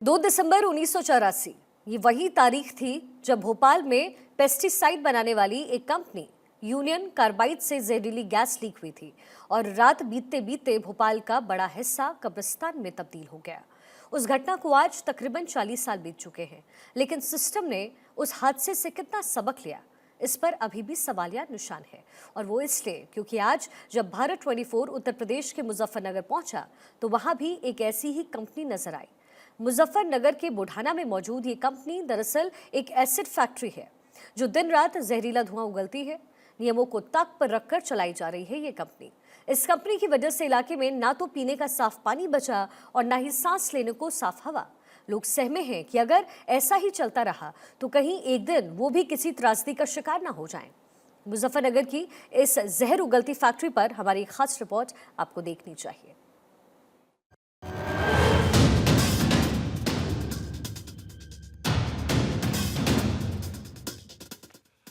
2 दिसंबर 1984 ये वही तारीख थी जब भोपाल में पेस्टिसाइड बनाने वाली एक कंपनी यूनियन कार्बाइड से जहरीली गैस लीक हुई थी और रात बीतते बीतते भोपाल का बड़ा हिस्सा कब्रिस्तान में तब्दील हो गया। उस घटना को आज तकरीबन 40 साल बीत चुके हैं, लेकिन सिस्टम ने उस हादसे से कितना सबक लिया, इस पर अभी भी सवालिया निशान है। और वो इसलिए क्योंकि आज जब भारत 24 उत्तर प्रदेश के मुजफ्फरनगर पहुंचा तो वहां भी एक ऐसी ही कंपनी नजर आई। मुजफ्फरनगर के बुढ़ाना में मौजूद ये कंपनी दरअसल एक एसिड फैक्ट्री है जो दिन रात जहरीला धुआं उगलती है। नियमों को ताक पर रखकर चलाई जा रही है ये कंपनी। इस कंपनी की वजह से इलाके में ना तो पीने का साफ पानी बचा और ना ही सांस लेने को साफ हवा। लोग सहमे हैं कि अगर ऐसा ही चलता रहा तो कहीं एक दिन वो भी किसी त्रासदी का शिकार ना हो जाएं। मुजफ्फरनगर की इस जहर उगलती फैक्ट्री पर हमारी खास रिपोर्ट आपको देखनी चाहिए।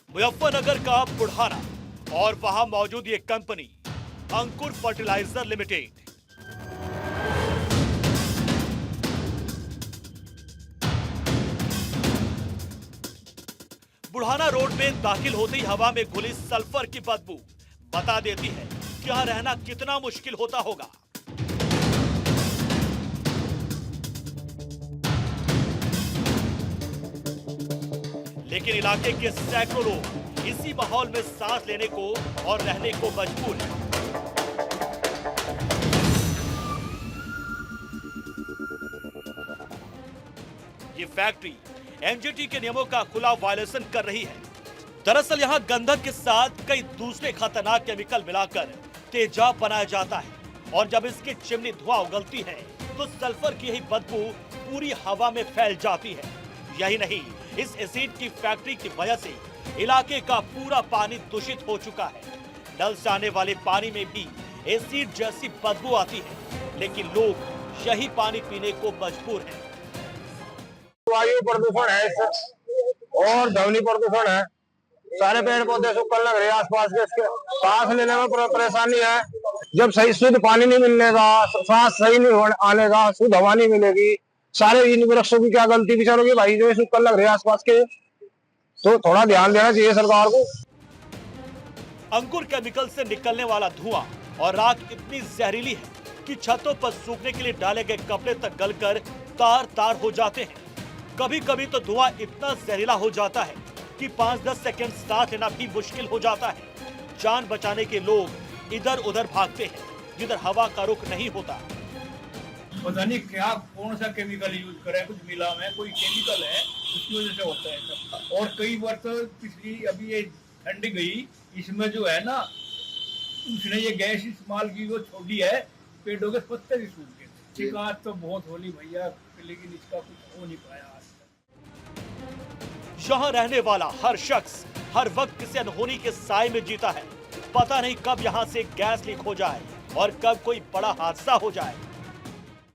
मुजफ्फरनगर का बुढ़ाना और वहां मौजूद ये कंपनी अंकुर फर्टिलाइजर लिमिटेड। बुढ़ाना रोड में दाखिल होते ही हवा में घुली सल्फर की बदबू बता देती है कि यहां रहना कितना मुश्किल होता होगा। लेकिन इलाके के सैकड़ों लोग इसी माहौल में सांस लेने को और रहने को मजबूर हैं। ये फैक्ट्री एमजीटी के नियमों का खुला वायलेशन कर रही है। दरअसल यहां गंधक के साथ कई दूसरे खतरनाक केमिकल मिलाकर तेजाब बनाया जाता है और जब इसकी चिमनी धुआं उगलती है तो सल्फर की यही बदबू पूरी हवा में फैल जाती है। यही नहीं, इस एसिड की फैक्ट्री की वजह से इलाके का पूरा पानी दूषित हो चुका है। नल से आने वाले पानी में भी एसिड जैसी बदबू आती है, लेकिन लोग यही पानी पीने को मजबूर हैं। वायु प्रदूषण है और ध्वनि प्रदूषण है। सारे पेड़ पौधे सूखने लग रहे हैं आसपास के, इसके सांस लेने में परेशानी है। जब सही शुद्ध पानी नहीं मिलने का, सांस सही नहीं आने का, शुद्ध हवा नहीं मिलेगी। सारे इन वृक्षों की क्या गलती बेचारों की भाई, जो सूखने लग रहे हैं आसपास के, तो थोड़ा ध्यान देना चाहिए सरकार को। अंकुर केमिकल से निकलने वाला धुआं और राख इतनी जहरीली है कि छतों पर सूखने के लिए डाले गए कपड़े तक गलकर तार तार हो जाते हैं। कभी कभी तो धुआं इतना जहरीला हो जाता है कि 5-10 सेकंड सांस लेना भी मुश्किल हो जाता है। जान बचाने के लोग इधर उधर भागते हैं जिधर हवा का रुख नहीं होता। पता नहीं क्या कौन सा केमिकल यूज करे, कुछ मिला में कोई केमिकल है, उसकी वजह से होता है सब। और कई बार तो पिछली अभी ये ठंड गई, इसमें जो है ना, उसने ये गैस इस्तेमाल की, वो छोड़ी है, पेड़ों के पत्ते भी सूख गए। शिकायत तो बहुत होली भैया, लेकिन इसका कुछ हो नहीं पाया आज तक। यहाँ रहने वाला हर शख्स हर वक्त किसी अनहोनी के साए में जीता है। पता नहीं कब यहाँ से गैस लीक हो जाए और कब कोई बड़ा हादसा हो जाए।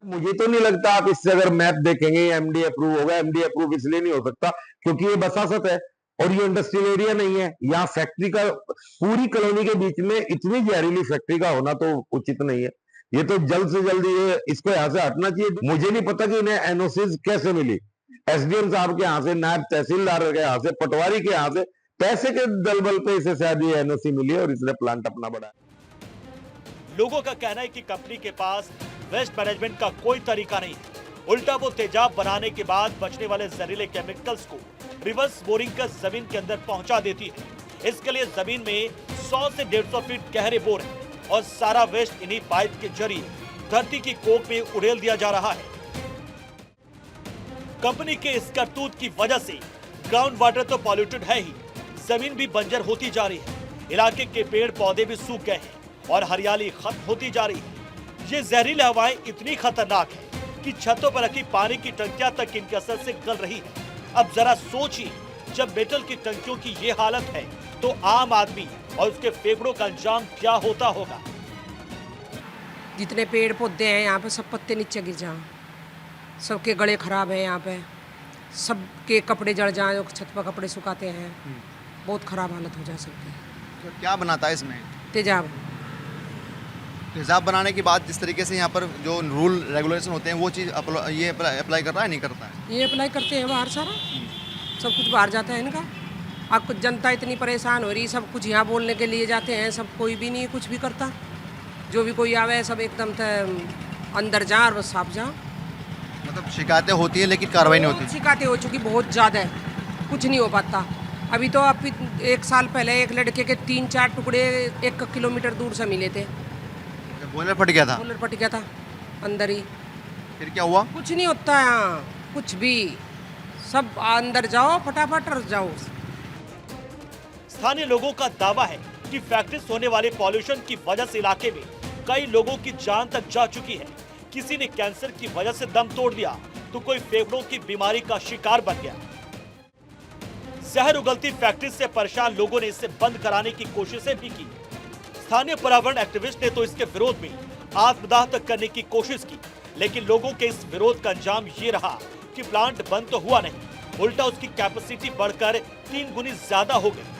मुझे तो नहीं लगता आप इससे अगर मैप देखेंगे एमडी अप्रूव होगा। एमडी अप्रूव इसलिए नहीं हो सकता क्योंकि ये बसासत है और ये इंडस्ट्रियल एरिया नहीं है। यहाँ फैक्ट्री का पूरी कॉलोनी के बीच में इतनी जहरीली फैक्ट्री का होना तो उचित नहीं है। ये तो जल्द से जल्द ये इसको यहाँ से हटना चाहिए। मुझे नहीं पता कि इन्हें एनओसी कैसे मिली। एसडीएम साहब के यहाँ से, नायब तहसीलदार के यहाँ से, पटवारी के यहाँ से, पैसे के दलबल पे इसे शायद ये एनओसी मिली और इसने प्लांट अपना बढ़ाया। लोगों का कहना है कि कंपनी के पास वेस्ट मैनेजमेंट का कोई तरीका नहीं है। उल्टा वो तेजाब बनाने के बाद बचने वाले जहरीले केमिकल्स को रिवर्स बोरिंग कर जमीन के अंदर पहुंचा देती है। इसके लिए जमीन में 100 से 150 फीट गहरे बोर है और सारा वेस्ट इन्हीं पाइप के जरिए धरती की कोख में उड़ेल दिया जा रहा है। कंपनी के इस करतूत की वजह से ग्राउंड वाटर तो पॉल्यूटेड है ही, जमीन भी बंजर होती जा रही है। इलाके के पेड़ पौधे भी सूख गए हैं और हरियाली खत्म होती जा रही है। ये जहरीली हवाएं इतनी खतरनाक है कि छतों पर रखी पानी की टंकियां तक इनके असर से गल रही है। अब जरा सोचिए, जब मेटल की टंकियों की ये हालत है तो आम आदमी और उसके फेफड़ों का अंजाम क्या होता होगा। जितने पेड़ पौधे हैं यहाँ पे सब पत्ते नीचे गिर जाएं, सबके गले खराब हैं, यहाँ पे सबके कपड़े जड़ जाएं, जो छत पर कपड़े सुखाते हैं, बहुत खराब हालत हो जाए सबकी। तो क्या बनाता है इसमें? तेजाब। तेज़ाब बनाने के बाद जिस तरीके से यहाँ पर जो रूल रेगुलेशन होते हैं वो चीज़ ये अप्लाई कर रहा है नहीं करता है? ये अप्लाई करते हैं बाहर सारा, सब कुछ बाहर जाता है इनका। अब कुछ जनता इतनी परेशान हो रही, सब कुछ यहाँ बोलने के लिए जाते हैं, सब कोई भी नहीं कुछ भी करता। जो भी कोई आवे सब एकदम अंदर जा और बस साफ जा। मतलब शिकायतें होती हैं लेकिन कार्रवाई नहीं होती। शिकायतें हो चुकी बहुत ज़्यादा है, कुछ नहीं हो पाता। अभी तो आप 1 साल पहले एक लड़के के 3-4 टुकड़े 1 किलोमीटर दूर से मिले थे। बॉयलर फट गया था? कूलर फट गया था अंदर ही। फिर क्या हुआ? कुछ नहीं होता यहाँ, कुछ भी, सब अंदर जाओ फटाफट और जाओ। स्थानीय लोगों का दावा है कि फैक्ट्री से होने वाले पॉल्यूशन की वजह से इलाके में कई लोगों की जान तक जा चुकी है। किसी ने कैंसर की वजह से दम तोड़ दिया तो कोई फेफड़ों की बीमारी का शिकार बन गया। जहर उगलती फैक्ट्री से परेशान लोगों ने इसे बंद कराने की कोशिशें भी की। स्थानीय पर्यावरण एक्टिविस्ट ने तो इसके विरोध में आत्मदाह तक करने की कोशिश की, लेकिन लोगों के इस विरोध का अंजाम ये रहा कि प्लांट बंद तो हुआ नहीं, उल्टा उसकी कैपेसिटी बढ़कर 3 गुनी ज्यादा हो गई।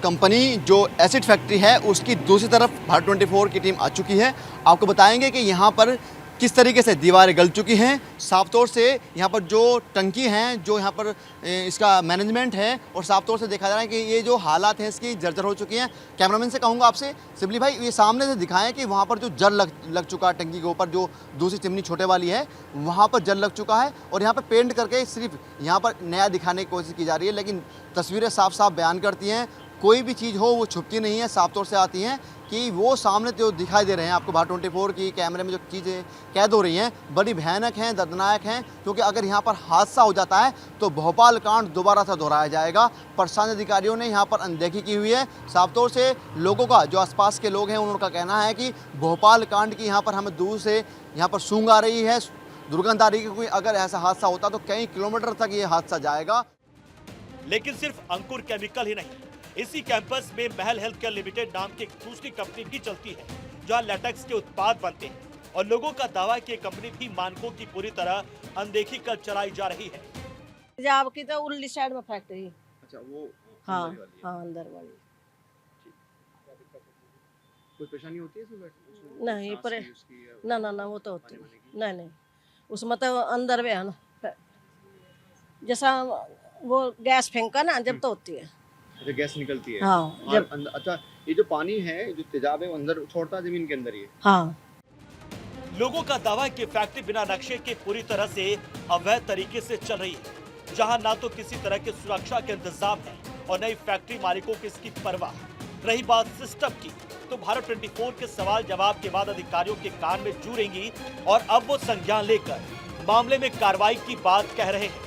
कंपनी जो एसिड फैक्ट्री है उसकी दूसरी तरफ भारत 24 की टीम आ चुकी है। आपको बताएंगे कि यहाँ पर किस तरीके से दीवारें गल चुकी हैं। साफ तौर से यहाँ पर जो टंकी हैं, जो यहाँ पर इसका मैनेजमेंट है, और साफ तौर से देखा जा रहा है कि ये जो हालात हैं इसकी जर्जर हो चुकी हैं। कैमरामैन से कहूँगा आपसे सिबली भाई, ये सामने से दिखाएं कि वहाँ पर जो जल लग चुका है टंकी के ऊपर, जो दूसरी चिमनी छोटे वाली है वहाँ पर जल लग चुका है, और यहाँ पर पेंट करके सिर्फ यहाँ पर नया दिखाने की कोशिश की जा रही है। लेकिन तस्वीरें साफ साफ बयान करती हैं, कोई भी चीज़ हो वो छुपती नहीं है, साफ तौर से आती हैं कि वो सामने जो दिखाई दे रहे हैं आपको भारत 24 की कैमरे में जो चीज़ें कैद हो रही हैं बड़ी भयानक हैं, दर्दनाक हैं। क्योंकि अगर यहाँ पर हादसा हो जाता है तो भोपाल कांड दोबारा से दोहराया जाएगा। प्रशासन अधिकारियों ने यहाँ पर अनदेखी की हुई है। साफ तौर से लोगों का, जो आसपास के लोग हैं, उनका कहना है कि भोपाल कांड की यहाँ पर हमें दूर से यहाँ पर सूंघ आ रही है, दुर्गंध आ रही है, क्योंकि अगर ऐसा हादसा होता तो कई किलोमीटर तक ये हादसा जाएगा। लेकिन सिर्फ अंकुर केमिकल ही नहीं, इसी कैंपस में महल हेल्थ केयर लिमिटेड नाम की एक दूसरी कंपनी भी चलती है जहां लेटेक्स के उत्पाद बनते हैं, और लोगों का दावा है कि ये कंपनी भी मानकों की पूरी तरह अनदेखी कर चलाई जा रही है। पंजाब की तो उर्ली साइड में फैक्ट्री। अच्छा, वो हाँ हाँ, अंदर वाली। कोई परेशानी होती है इसमें? नहीं पर ना वो तो होती नहीं, उसमें तो अंदर में है ना, जैसा वो गैस फेंका ना जब तो होती है। अच्छा, गैस निकलती है। हाँ, जब अच्छा, ये जो पानी है, जो तेजाब है, वो अंदर छोड़ता है जमीन के अंदर ही है। हाँ। लोगों का दावा है कि फैक्ट्री बिना नक्शे के पूरी तरह से अवैध तरीके से चल रही है, जहां ना तो किसी तरह की सुरक्षा के इंतजाम है और न ही फैक्ट्री मालिकों की इसकी परवाह। रही बात सिस्टम की, तो भारत 24 के सवाल जवाब के बाद अधिकारियों के कान में जू रेंगी और अब वो संज्ञान लेकर मामले में कार्रवाई की बात कह रहे हैं।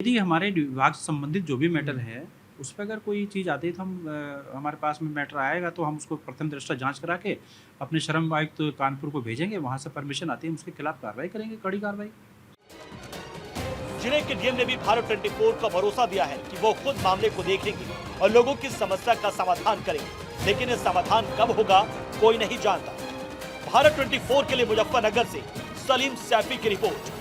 यदि हमारे विभाग से संबंधित जो भी मैटर है उस पर अगर कोई चीज़ आती है तो हम हमारे पास में मैटर आएगा तो हम उसको प्रथम दृष्टया जांच करा के अपने श्रम आयुक्त तो कानपुर को भेजेंगे, वहां से परमिशन आती है, हम उसके खिलाफ कार्रवाई करेंगे, कड़ी कार्रवाई। जिले के डीएम ने भी भारत 24 का भरोसा दिया है कि वो खुद मामले को देखेंगे और लोगों की समस्या का समाधान करेंगे, लेकिन ये समाधान कब होगा कोई नहीं जानता। भारत 24 के लिए मुजफ्फरनगर से सलीम सैफी की रिपोर्ट।